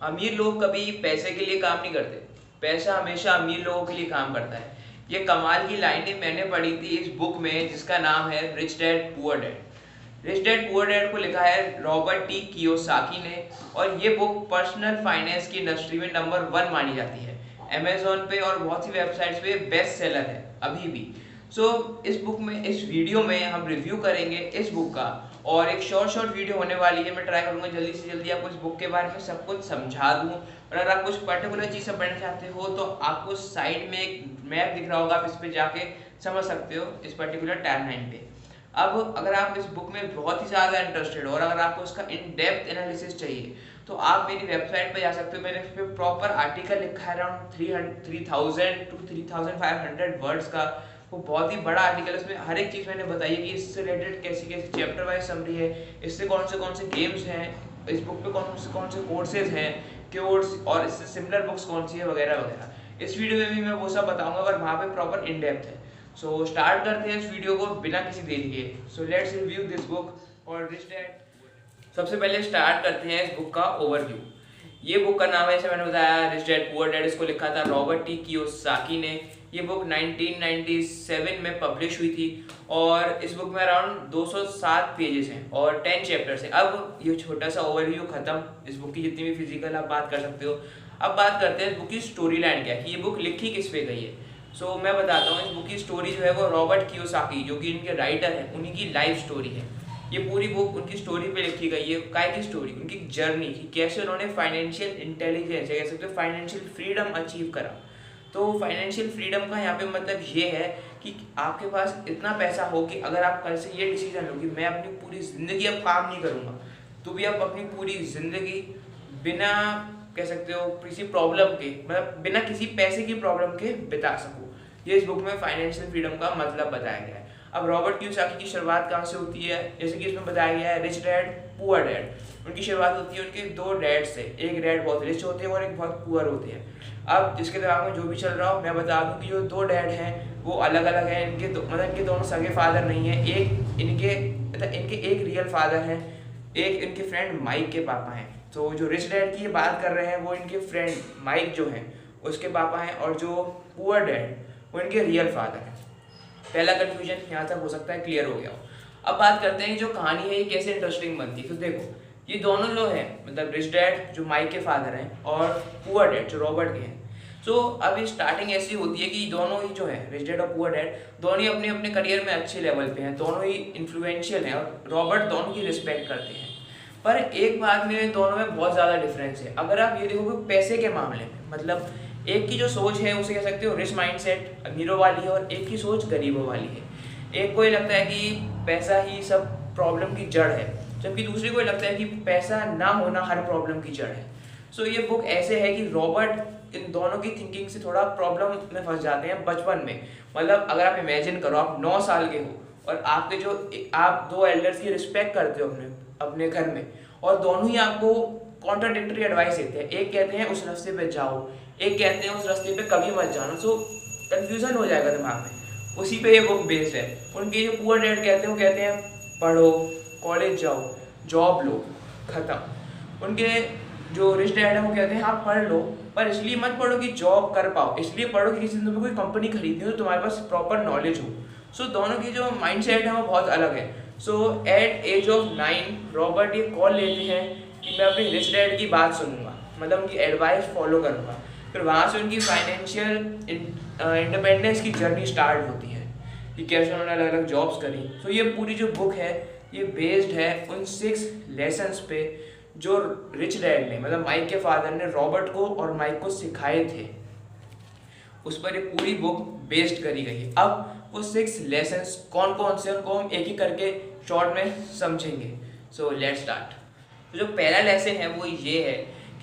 अमीर लोग कभी पैसे के लिए काम नहीं करते। पैसा हमेशा अमीर लोगों के लिए काम करता है। ये कमाल की लाइनें मैंने पढ़ी थी इस बुक में जिसका नाम है rich dad poor dad. Rich dad poor dad को लिखा है रॉबर्ट टी कियोसाकी ने, और ये बुक पर्सनल फाइनेंस की इंडस्ट्री में नंबर 1 मानी जाती है। अमेजोन पे और बहुत सी वेबसाइट्स पे बेस्ट सेलर है अभी भी। इस बुक में, इस वीडियो में हम रिव्यू करेंगे इस बुक का, और एक शॉर्ट वीडियो होने वाली है। मैं ट्राई करूंगा जल्दी से जल्दी आपको इस बुक के बारे में सब कुछ समझा दूं। और अगर आप कुछ पर्टिकुलर चीज़ से पढ़ना चाहते हो तो आपको साइड में एक मैप दिख रहा होगा, आप इस पे जाके समझ सकते हो इस पर्टिकुलर टाइमलाइन पे। अब अगर आप इस बुक में बहुत ही ज़्यादा इंटरेस्टेड हो और अगर आपको उसका इन डेप्थ एनालिसिस चाहिए तो आप मेरी वेबसाइट पे जा सकते हो। मैंने इस पर प्रॉपर आर्टिकल लिखा है अराउंड 3000 टू 3500 वर्ड्स का। वो बहुत ही बड़ा आर्टिकल है, उसमें हर एक चीज़ मैंने बताई है कि इससे रिलेटेड कैसी कैसी चैप्टर वाइज समरी है, इससे कौन से गेम्स हैं, इस बुक पे कौन से कोर्सेज हैं, कोर्स, और इससे सिमिलर बुक्स कौन सी है, वगैरह वगैरह। इस वीडियो में भी मैं वो सब बताऊंगा और वहाँ पे प्रॉपर इन डेप्थ है। स्टार्ट करते हैं इस वीडियो को बिना किसी देरी के। लेट्स रिव्यू दिस बुक और रिच डैड। सबसे पहले स्टार्ट करते हैं इस बुक का ओवरव्यू। ये बुक का नाम है, जैसे मैंने बताया, रिच डैड पुअर डैड। इसको लिखा था रॉबर्ट टी कियोसाकी ने। ये बुक 1997 में पब्लिश हुई थी और इस बुक में अराउंड 207 पेजेस हैं और 10 चैप्टर्स हैं। अब ये छोटा सा ओवरव्यू खत्म, इस बुक की जितनी भी फिजिकल आप बात कर सकते हो। अब बात करते हैं इस बुक की स्टोरी लाइन क्या है, कि ये बुक लिखी किस पे गई है। मैं बताता हूँ। इस बुक की स्टोरी जो है वो रॉबर्ट कियोसाकी, जो कि इनके राइटर हैं, उन्हीं की लाइफ स्टोरी है। ये पूरी बुक उनकी स्टोरी पे लिखी गई है। काय की स्टोरी, उनकी जर्नी की, कैसे उन्होंने फाइनेंशियल इंटेलिजेंस, कह सकते हो फाइनेंशियल फ्रीडम अचीव करा। तो फाइनेंशियल फ्रीडम का यहाँ पे मतलब ये है कि आपके पास इतना पैसा हो कि अगर आप कल से ये डिसीजन लो कि मैं अपनी पूरी ज़िंदगी अब काम नहीं करूँगा, तो भी आप अपनी पूरी ज़िंदगी बिना, कह सकते हो, किसी प्रॉब्लम के, मतलब बिना किसी पैसे की प्रॉब्लम के बिता सको। ये इस बुक में फाइनेंशियल फ्रीडम का मतलब बताया गया है। अब रॉबर्ट कियोसाकी की शुरुआत कहाँ से होती है, जैसे कि इसमें बताया गया है, रिच डैड पुअर डैड। उनकी शुरुआत होती है उनके दो डैड से। एक डैड बहुत रिच होते हैं और एक बहुत पुअर होते हैं। अब जिसके दिमाग में जो भी चल रहा हो, मैं बता दूं कि जो दो डैड हैं वो अलग अलग हैं। मतलब इनके दोनों सगे फादर नहीं हैं। एक इनके, मतलब इनके एक रियल फादर हैं, एक इनके फ्रेंड माइक के पापा हैं। तो जो रिच डैड की बात कर रहे हैं वो इनके फ्रेंड माइक जो हैं उसके पापा हैं, और जो पुअर डैड वो इनके रियल फादर हैं। पहला कंफ्यूजन यहाँ तक हो सकता है क्लियर हो गया हो। अब बात करते हैं जो कहानी है ये कैसे इंटरेस्टिंग बनती है। तो देखो, ये दोनों लोग हैं, मतलब रिच डैड जो माइक के फादर हैं और पुअर डैड जो रॉबर्ट के हैं। अब ये स्टार्टिंग ऐसी होती है कि दोनों ही जो है, रिच डैड और पुअर डैड, दोनों ही अपने अपने करियर में अच्छे लेवल पे हैं, दोनों ही इन्फ्लुएंशियल हैं और रॉबर्ट दोनों की रिस्पेक्ट करते हैं। पर एक बात में दोनों में बहुत ज़्यादा डिफरेंस है। अगर आप ये देखोगे पैसे के मामले में, मतलब एक की जो सोच है उसे कह सकते हो रिच माइंडसेट अमीरों वाली है, और एक की सोच गरीबों वाली है। एक को ये लगता है कि पैसा ही सब प्रॉब्लम की जड़ है, जबकि दूसरे को ये लगता है कि पैसा ना होना हर प्रॉब्लम की जड़ है। ये बुक ऐसे है कि रॉबर्ट इन दोनों की थिंकिंग से थोड़ा प्रॉब्लम में फंस जाते हैं बचपन में। मतलब अगर आप इमेजिन करो, आप 9 साल के हो और आपके जो, आप दो एल्डर्स की रिस्पेक्ट करते हो अपने अपने घर में, और दोनों ही आपको कॉन्ट्राडिक्टरी एडवाइस देते हैं। एक कहते हैं उस रास्ते पे जाओ, एक कहते हैं उस रास्ते पे कभी मत जाना। कंफ्यूजन हो जाएगा दिमाग में। उसी पे ये बुक बेस्ड है। उनके जो पुअर डैड कहते हैं वो कहते हैं पढ़ो, कॉलेज जाओ, जॉब लो, ख़त्म। उनके जो रिच डैड है वो कहते हैं हाँ पढ़ लो, पर इसलिए मत पढ़ो कि जॉब कर पाओ, इसलिए पढ़ो कि किसी दिन तुम्हें कोई कंपनी खरीदनी हो तो तुम्हारे पास प्रॉपर नॉलेज हो। दोनों की जो माइंड सेट है वो बहुत अलग है। एट एज ऑफ 9 रॉबर्ट ये कॉल लेते हैं कि मैं अपने रिच डैड की बात सुनूंगा, मतलब उनकी एडवाइस फॉलो करूंगा। फिर वहाँ से उनकी फाइनेंशियल इंडिपेंडेंस की जर्नी स्टार्ट होती है कि कैसे उन्होंने अलग अलग जॉब्स करी। ये पूरी जो बुक है ये बेस्ड है उन 6 लेसन्स पे जो रिच डैड ने, मतलब माइक के फादर ने, रॉबर्ट को और माइक को सिखाए थे। उस पर ये पूरी बुक बेस्ड करी गई है। अब वो 6 लेसन्स कौन कौन से, उनको हम एक ही करके शॉर्ट में समझेंगे। Let's start. जो पहला लेसन है वो ये है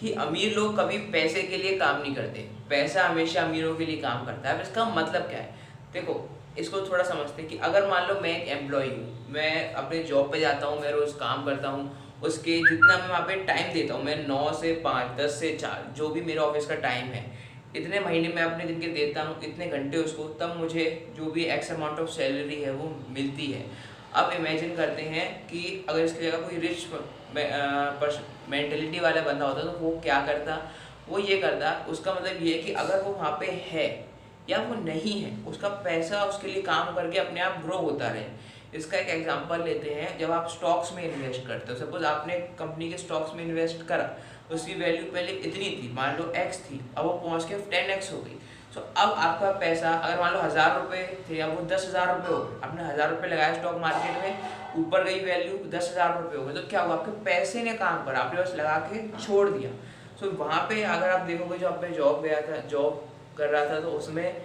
कि अमीर लोग कभी पैसे के लिए काम नहीं करते, पैसा हमेशा अमीरों के लिए काम करता है। अब इसका मतलब क्या है, देखो इसको थोड़ा समझते हैं कि अगर मान लो मैं एक एम्प्लॉई हूँ, मैं अपने जॉब पे जाता हूँ, मैं रोज़ काम करता हूँ, उसके जितना मैं वहाँ पे टाइम देता हूँ, मैं 9 से 5, 10 से 4, जो भी मेरा ऑफिस का टाइम है, इतने महीने में अपने दिन के देता हूँ, इतने घंटे उसको, तब मुझे जो भी एक्स अमाउंट ऑफ सैलरी है वो मिलती है। अब इमेजिन करते हैं कि अगर इसकी जगह कोई रिच मेंटेलिटी वाला बंदा होता तो वो क्या करता, वो ये करता, उसका मतलब ये है कि अगर वो वहाँ पे है या वो नहीं है, उसका पैसा उसके लिए काम करके अपने आप ग्रो होता रहे। इसका एक एग्जांपल लेते हैं, जब आप स्टॉक्स में इन्वेस्ट करते हो, सपोज आपने कंपनी के स्टॉक्स में इन्वेस्ट करा, उसकी वैल्यू पहले इतनी थी, मान लो x थी, अब वो पहुँच के 10x हो गई। सो अब आपका पैसा अगर मान लो 1000 रुपये थे, अब वो 10,000 रुपये हो गए। आपने 1000 रुपये लगाया स्टॉक मार्केट में, ऊपर गई वैल्यू 10,000 रुपये हो गए, तो क्या हुआ, आपके पैसे ने काम करा, आपने बस लगा के छोड़ दिया। सो वहाँ पे अगर आप देखोगे, जो आपने जॉब गया था, जॉब कर रहा था, तो उसमें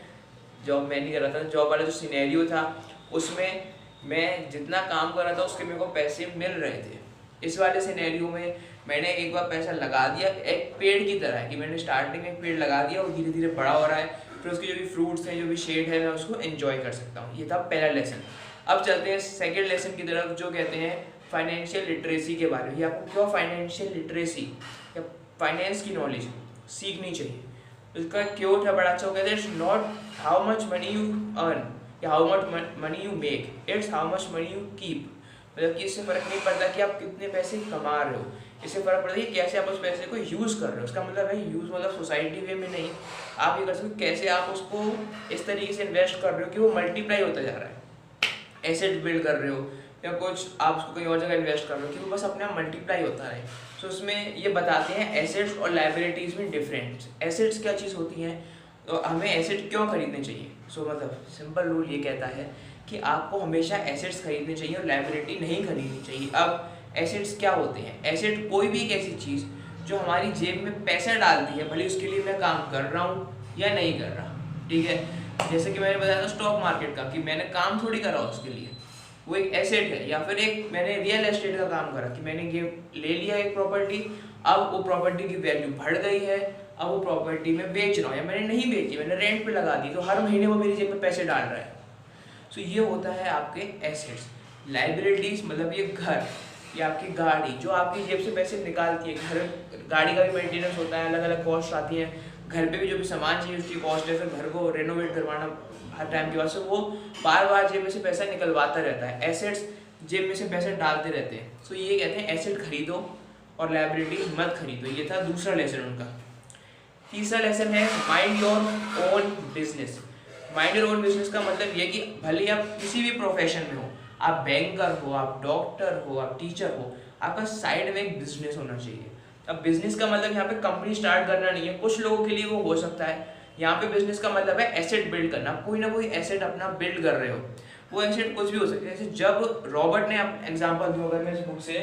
जॉब मैं नहीं कर रहा था, जॉब वाला जो सिनेरियो था उसमें मैं जितना काम कर रहा था उसके मेरे को पैसे मिल रहे थे। इस वाले सिनेरियो में मैंने एक बार पैसा लगा दिया, एक पेड़ की तरह है कि मैंने स्टार्टिंग में एक पेड़ लगा दिया और धीरे धीरे बड़ा हो रहा है, फिर उसके जो भी फ्रूट्स हैं, जो भी शेड है, मैं उसको एंजॉय कर सकता हूँ। ये था पहला लेसन। अब चलते हैं सेकेंड लेसन की तरफ, जो कहते हैं फाइनेंशियल लिटरेसी के बारे में। ये आपको क्यों फाइनेंशियल लिटरेसी या फाइनेंस की नॉलेज सीखनी चाहिए। इसका क्यों था बड़ा अच्छा, वो कहते हैं it's not how much money you earn या how much money you make, it's how much money you keep. मतलब कि इससे फ़र्क नहीं पड़ता कि आप कितने पैसे कमा रहे हो, इससे फ़र्क पड़ता है कि कैसे आप उस पैसे को यूज़ कर रहे हो। उसका मतलब है यूज़ मतलब सोसाइटी वे में नहीं, आप ये कर सकते हो कैसे आप उसको इस तरीके से इन्वेस्ट कर रहे हो कि वो मल्टीप्लाई होता जा रहा है। एसेट बिल्ड कर रहे हो या कुछ आप उसको कहीं और जगह इन्वेस्ट कर रहे हो कि वो बस अपने आप मल्टीप्लाई होता रहे। सो उसमें ये बताते हैं एसेट्स और लायबिलिटीज़ में डिफरेंस। एसेट्स क्या चीज़ होती हैं, तो हमें एसेट क्यों खरीदने चाहिए। सो मतलब सिंपल रूल ये कहता है कि आपको हमेशा एसेट्स खरीदने चाहिए और लायबिलिटी नहीं खरीदनी चाहिए। अब एसेट्स क्या होते हैं, एसेट कोई भी एक ऐसी चीज़ जो हमारी जेब में पैसा डालती है, भले उसके लिए मैं काम कर रहा हूँ या नहीं कर रहा, ठीक है। जैसे कि मैंने बताया था स्टॉक मार्केट का, कि मैंने काम थोड़ी करा उसके लिए, वो एक एसेट है। या फिर एक मैंने रियल एस्टेट का काम करा कि मैंने ये ले लिया एक प्रॉपर्टी, अब वो प्रॉपर्टी की वैल्यू बढ़ गई है, अब वो प्रॉपर्टी में बेच रहा हूँ, या मैंने नहीं बेची, मैंने रेंट पे लगा दी, तो हर महीने वो मेरी जेब में पैसे डाल रहा है। सो ये होता है आपके एसेट्स। लाइबिलिटीज मतलब ये घर या आपकी गाड़ी जो आपकी जेब से पैसे निकालती है। घर गाड़ी का भी मेंटेनेंस होता है, अलग अलग कॉस्ट आती है। घर पे भी जो भी सामान चाहिए उसकी कॉस्ट है, फिर घर को रेनोवेट करवाना हर टाइम के बाद से वो बार बार जेब में से पैसा निकलवाता रहता है। एसेट्स जेब में से पैसे डालते रहते हैं। सो ये कहते हैं एसेट खरीदो और लाइबिलिटी मत खरीदो। ये था दूसरा लेसन उनका। तीसरा लेसन है mind your own business. Mind your own business का मतलब ये कि भले आप किसी भी प्रोफेशन में हो, आप बैंकर हो, आप डॉक्टर हो, आप टीचर हो, आपका साइड में एक बिजनेस होना चाहिए। अब बिजनेस का मतलब यहाँ पे कंपनी स्टार्ट करना नहीं है, कुछ लोगों के लिए वो हो सकता है। यहाँ पे बिजनेस का मतलब है एसेट बिल्ड करना, कोई ना कोई एसेट अपना बिल्ड कर रहे हो। वो एसेट कुछ भी हो सकता है। जैसे जब रॉबर्ट ने एग्जाम्पल दूँ अगर मैं इस बुक से,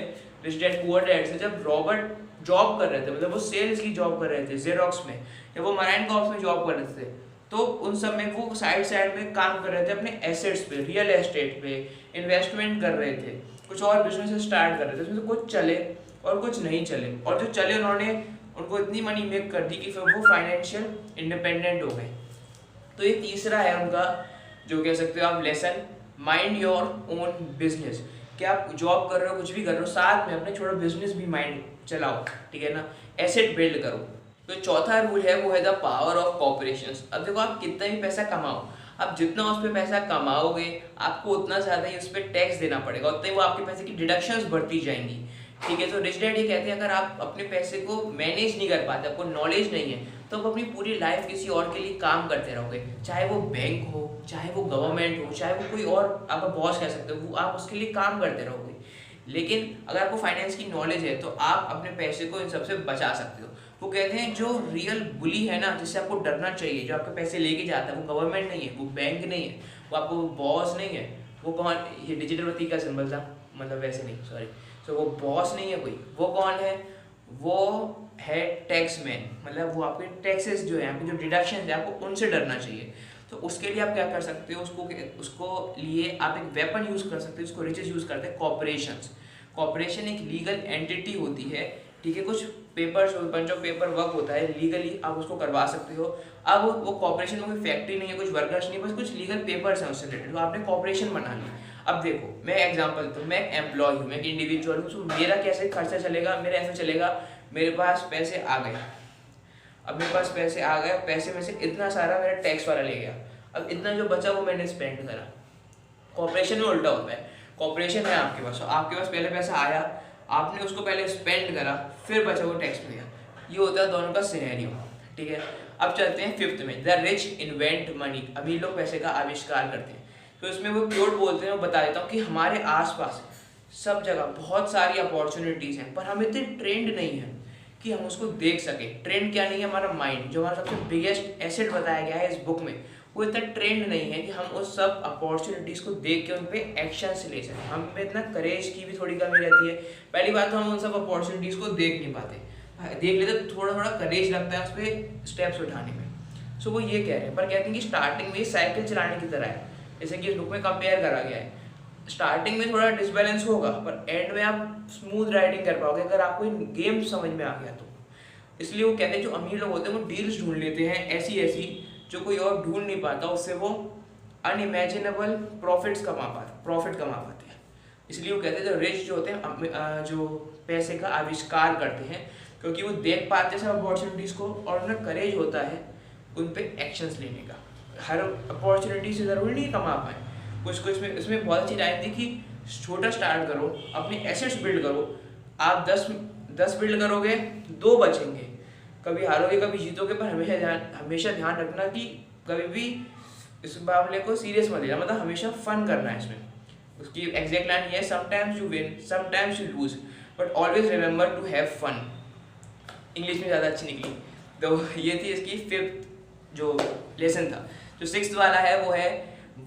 रिच डैड पुअर डैड से, जब रॉबर्ट जॉब कर रहे थे, मतलब वो सेल्स की जॉब कर रहे थे जेरोक्स में, या वो मराइन कॉर्प्स में जॉब कर रहे थे, तो उन सब में वो साइड में काम कर रहे थे अपने एसेट्स पे, रियल एस्टेट पे इन्वेस्टमेंट कर रहे थे, कुछ और बिजनेस स्टार्ट कर रहे थे। उसमें से कुछ चले और कुछ नहीं चले, और जो चले उन्होंने उनको इतनी मनी मेक कर दी कि फिर वो फाइनेंशियल इंडिपेंडेंट हो गए। तो ये तीसरा है उनका, जो कह सकते हो आप lesson, mind your own business. कि आप जॉब कर रहे हो, कुछ भी कर रहे हो, साथ में अपने छोटा बिजनेस भी माइंड चलाओ, ठीक है ना, एसेट बिल्ड करो। तो चौथा रूल है वो है द पावर ऑफ कॉर्पोरेशंस। अब देखो आप कितना भी पैसा कमाओ, आप जितना उस पर पैसा कमाओगे आपको उतना ज़्यादा ही उस पर टैक्स देना पड़ेगा, उतना ही वो आपके पैसे की डिडक्शंस बढ़ती जाएंगी, ठीक है। तो रिच डैड ये कहते हैं अगर आप अपने पैसे को मैनेज नहीं कर पाते, आपको नॉलेज नहीं है, तो आप अपनी पूरी लाइफ किसी और के लिए काम करते रहोगे, चाहे वो बैंक हो, चाहे वो गवर्नमेंट हो, चाहे वो कोई और आपका बॉस कह सकते हो, वो आप उसके लिए काम करते रहोगे। लेकिन अगर आपको फाइनेंस की नॉलेज है तो आप अपने पैसे को इन सबसे बचा सकते हो। वो कहते हैं जो रियल बुली है ना, जिससे आपको डरना चाहिए, जो आपके पैसे लेके जाता है, वो गवर्नमेंट नहीं है, वो बैंक नहीं है, वो आपको बॉस नहीं है। वो कौन, ये डिजिटल प्रतीक का सिंबल था, मतलब वैसे नहीं, सॉरी। तो वो बॉस नहीं है कोई, वो कौन है, वो है टैक्स मैन। मतलब वो आपके टैक्सेस जो है, आपके जो डिडक्शन है, आपको उनसे डरना चाहिए। तो उसके लिए आप क्या कर सकते हो, उसको लिए आप एक वेपन यूज़ कर सकते हो, उसको रिचेस यूज़ करते हैं कॉर्पोरेशंस। कॉर्पोरेशन एक लीगल एंटिटी होती है, ठीक है, कुछ papers, bunch of paper work होता है, लीगली आप उसको करवा सकते हो। अब वो कॉर्पोरेशन में कोई फैक्ट्री नहीं है, कुछ वर्कर्स नहीं, बस कुछ लीगल पेपर्स हैं उससे रिलेटेड, तो आपने कॉर्पोरेशन बना ली। अब देखो मैं एग्जांपल तो मैं एक एम्प्लॉय हूँ, मैं एक इंडिविजुअल हूँ, तो मेरा कैसे खर्चा चलेगा, मेरा ऐसे चलेगा, मेरे पास पैसे आ गए, अब मेरे पास पैसे आ गए, पैसे में से इतना सारा मेरा टैक्स वाला ले गया, अब इतना जो बचा वो मैंने स्पेंड करा। कॉर्पोरेशन में उल्टा होता है, कॉर्पोरेशन है आपके पास, आपके पास पहले पैसा आया, आपने उसको पहले स्पेंड करा, फिर बचा वो टैक्स पे गया। ये होता है दोनों का सिनेरियो, ठीक है। अब चलते हैं फिफ्थ में, द रिच इन्वेंट मनी, अमीर लोग पैसे का आविष्कार करते हैं। तो इसमें वो क्योट बोलते हैं, वो बता देता हूँ कि हमारे आसपास सब जगह बहुत सारी अपॉर्चुनिटीज़ हैं, पर हम इतने ट्रेंड नहीं हैं कि हम उसको देख सकें। ट्रेंड क्या नहीं है, हमारा माइंड, जो हमारा सबसे बिगेस्ट एसेट बताया गया है इस बुक में, वो इतना ट्रेंड नहीं है कि हम उस सब अपॉर्चुनिटीज़ को देख के उन पर एक्शन ले सकें। हम में इतना करेज की भी थोड़ी कमी रहती है। पहली बात तो हम उन सब अपॉर्चुनिटीज़ को देख नहीं पाते, देख लेते तो थोड़ा थोड़ा करेज लगता है उस पर स्टेप्स उठाने में। सो वो ये कह रहे हैं, पर कहते हैं कि स्टार्टिंग में साइकिल चलाने की तरह है, जैसे कि इस बुक में कंपेयर करा गया है। स्टार्टिंग में थोड़ा डिसबैलेंस होगा, पर एंड में आप स्मूथ राइडिंग कर पाओगे अगर आपको गेम समझ में आ गया तो। इसलिए वो कहते हैं जो अमीर लोग होते हैं वो डील्स ढूंढ लेते हैं ऐसी ऐसी जो कोई और ढूंढ नहीं पाता, उससे वो अनइमेजिनेबल प्रॉफिट कमा पाते हैं। इसलिए वो कहते हैं जो रिच जो होते हैं जो पैसे का आविष्कार करते हैं, क्योंकि वो देख पाते हैं सब अपॉर्चुनिटीज़ को और उन्हें करेज होता है उन पर एक्शंस लेने का। हर अपॉर्चुनिटी से ज़रूरी नहीं कमा पाए, कुछ इसमें बहुत अच्छी टाइम थी कि छोटा स्टार्ट करो, अपने एसेट्स बिल्ड करो। आप 10 बिल्ड करोगे, 2 बचेंगे, कभी हारोगे कभी जीतोगे, पर हमेशा ध्यान रखना कि कभी भी इस मामले को सीरियस मत लेना, मतलब हमेशा फन करना है इसमें। उसकी एग्जैक्ट लाइन ये है, sometimes you win sometimes you lose but always remember to have fun. English में ज़्यादा अच्छी निकली। तो ये थी इसकी 5th जो लेसन था। जो 6th वाला है वो है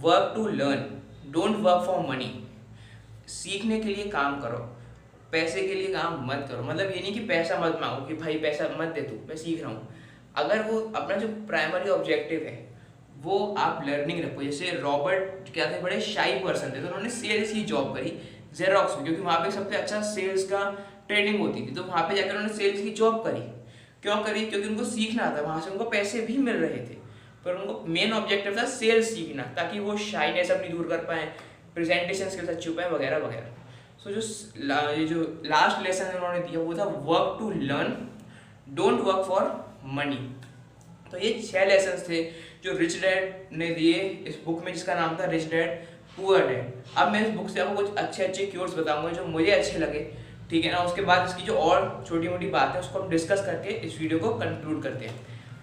work to learn, don't work for money. सीखने के लिए काम करो, पैसे के लिए काम मत करो। मतलब ये नहीं कि पैसा मत मांगो कि भाई पैसा मत दे तू, मैं सीख रहा हूँ। अगर वो अपना जो प्राइमरी ऑब्जेक्टिव है वो आप लर्निंग रखो। जैसे रॉबर्ट क्या थे, बड़े शाई पर्सन थे, तो उन्होंने सेल्स की जॉब करी जेरोक्स में, क्योंकि वहाँ पे सबसे अच्छा सेल्स का ट्रेनिंग होती थी। तो वहाँ पे जाकर उन्होंने सेल्स की जॉब करी। क्यों करी? क्योंकि उनको सीखना था, वहाँ से उनको पैसे भी मिल रहे थे, पर उनको मेन ऑब्जेक्टिव था सेल्स सीखना, ताकि वो शाइनेस अपनी दूर कर पाएँ, प्रेजेंटेशन स्किल्स अच्छी हो पाए वगैरह वगैरह। सो ये जो लास्ट लेसन उन्होंने दिया वो था work to learn, don't work for money. तो ये 6 लेसन थे जो रिच डैड ने दिए इस बुक में, जिसका नाम था रिच डैड पुअर डैड। अब मैं इस बुक से आपको कुछ अच्छे क्योट्स बताऊंगा जो मुझे अच्छे लगे, ठीक है ना। उसके बाद इसकी जो और छोटी मोटी बात है उसको हम डिस्कस करके इस वीडियो को कंक्लूड करते हैं।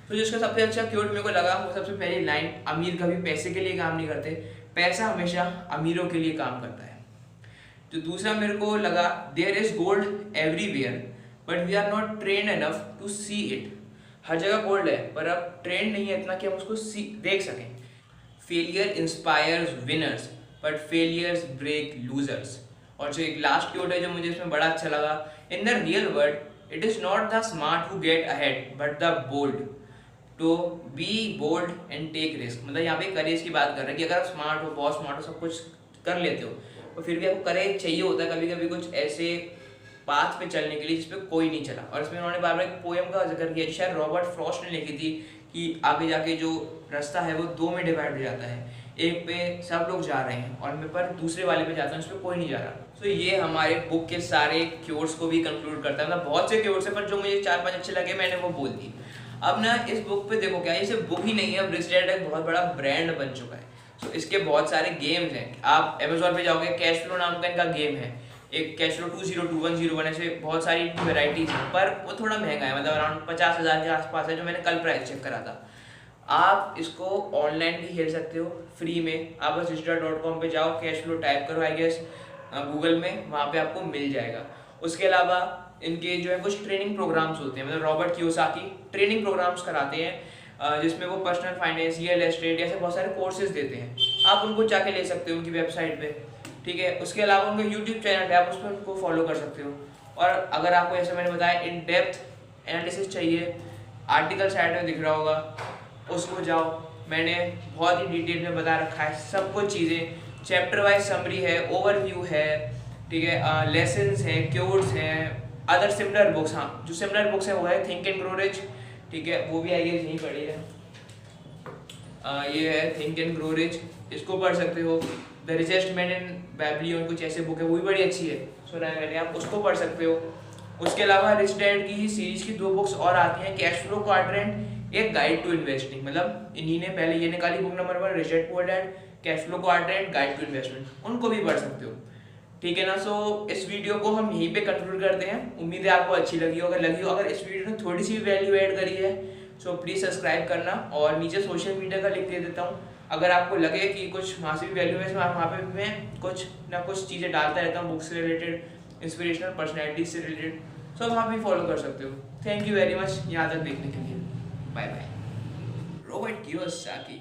तो जिसका सबसे अच्छा क्योट मेरे को लगा वो सबसे पहली लाइन, अमीर कभी पैसे के लिए काम नहीं करते, पैसा हमेशा अमीरों के लिए काम करता है। जो दूसरा मेरे को लगा, there is gold everywhere but we are not trained enough to see it. हर जगह गोल्ड है पर अब ट्रेंड नहीं है इतना कि हम उसको देख सकें। Failure inspires winners but failures break losers. और जो एक लास्ट क्योट है जो मुझे इसमें बड़ा अच्छा लगा, in the real world it is not the smart who get ahead but the bold to be bold and take risk. मतलब यहाँ पे करेज की बात कर रहे हैं कि अगर आप स्मार्ट हो, बहुत स्मार्ट हो, सब कुछ कर लेते हो, तो फिर भी आपको करेज चाहिए होता है कभी कभी कुछ ऐसे पाथ पे चलने के लिए जिस पे कोई नहीं चला। और इसमें उन्होंने बार बार एक पोएम का जिक्र किया, शायद रॉबर्ट फ्रॉस्ट ने लिखी थी, कि आगे जाके जो रास्ता है वो 2 में डिवाइड हो जाता है, एक पे सब लोग जा रहे हैं और मैं पर दूसरे वाले पे जाता हूँ, उस पर कोई नहीं जा रहा। तो ये हमारे बुक के सारे क्योट्स को भी कंक्लूड करता है। मतलब बहुत से क्योट्स है, पर जो मुझे 4-5 अच्छे लगे मैंने वो बोल दी। अब ना इस बुक पे देखो क्या है, ये सिर्फ बुक ही नहीं है, अब रिच डैड एक बहुत बड़ा ब्रांड बन चुका है। तो इसके बहुत सारे गेम्स हैं। आप अमेजोन पे जाओगे, कैश फ्लो नाम का इनका गेम है, एक कैश फ्लो 202-101, ऐसे बहुत सारी वेराइटीज हैं, पर वो थोड़ा महंगा है, मतलब अराउंड 50,000 के आसपास है, जो मैंने कल प्राइस चेक करा था। आप इसको ऑनलाइन भी खेल सकते हो फ्री में। आप बस richdad.com पे जाओ, कैश फ्लो टाइप करो आई गेस गूगल में, वहाँ पे आपको मिल जाएगा। उसके अलावा इनके जो है कुछ ट्रेनिंग प्रोग्राम्स होते हैं, मतलब रॉबर्ट कियोसाकी ट्रेनिंग प्रोग्राम्स कराते हैं जिसमें वो पर्सनल फाइनेंस, रियल एस्टेट, ऐसे बहुत सारे कोर्सेज देते हैं। आप उनको जाके ले सकते हो उनकी वेबसाइट पे, ठीक है। उसके अलावा उनका यूट्यूब चैनल है, आप उस पर उनको फॉलो कर सकते हो। और अगर आपको जैसे मैंने बताया इन डेप्थ एनालिसिस चाहिए, आर्टिकल साइड में दिख रहा होगा, उसको जाओ, मैंने बहुत ही डिटेल में बता रखा है सब कुछ चीज़ें, चैप्टर वाइज समरी है, ओवरव्यू है, ठीक है, लेसन्स हैं, क्योट्स हैं, अदर सिमिलर बुक्स। हाँ, जो सिमिलर बुक्स है वो है थिंक एंड ग्रो रिच, ठीक है, वो भी आई गेस नहीं पढ़ी है। ये है थिंक एंड ग्रो रिच, इसको पढ़ सकते हो। The richest man in Babylon कुछ ऐसे बुक है, वो भी बड़ी अच्छी है, सुना है मैंने, आप उसको पढ़ सकते हो। उसके अलावा रिच डैड की ही सीरीज की 2 बुक्स और आती हैं, कैश फ्लो क्वाड्रेंट, एक गाइड टू इन्वेस्टिंग। मतलब इन्हीं ने पहले ये निकाली book number 1 rich dad poor dad, cash flow quadrant, guide to investment, उनको भी पढ़ सकते हो। ठीक है ना। सो इस वीडियो को हम यहीं पे कंक्लूड करते हैं। उम्मीद है आपको अच्छी लगी हो। अगर इस वीडियो ने थोड़ी सी वैल्यू ऐड करी है सो प्लीज़ सब्सक्राइब करना, और नीचे सोशल मीडिया का लिंक दे देता हूँ। अगर आपको लगे कि कुछ वहाँ से भी वैल्यू है, वहाँ पे मैं कुछ ना कुछ चीज़ें डालता रहता हूँ, बुक से रिलेटेड, इंस्पिरेशनल, पर्सनैलिटी से रिलेटेड, सो वहाँ पे फॉलो कर सकते हो। थैंक यू वेरी मच यहाँ तक देखने के लिए। Bye bye. Robert Kiyosaki.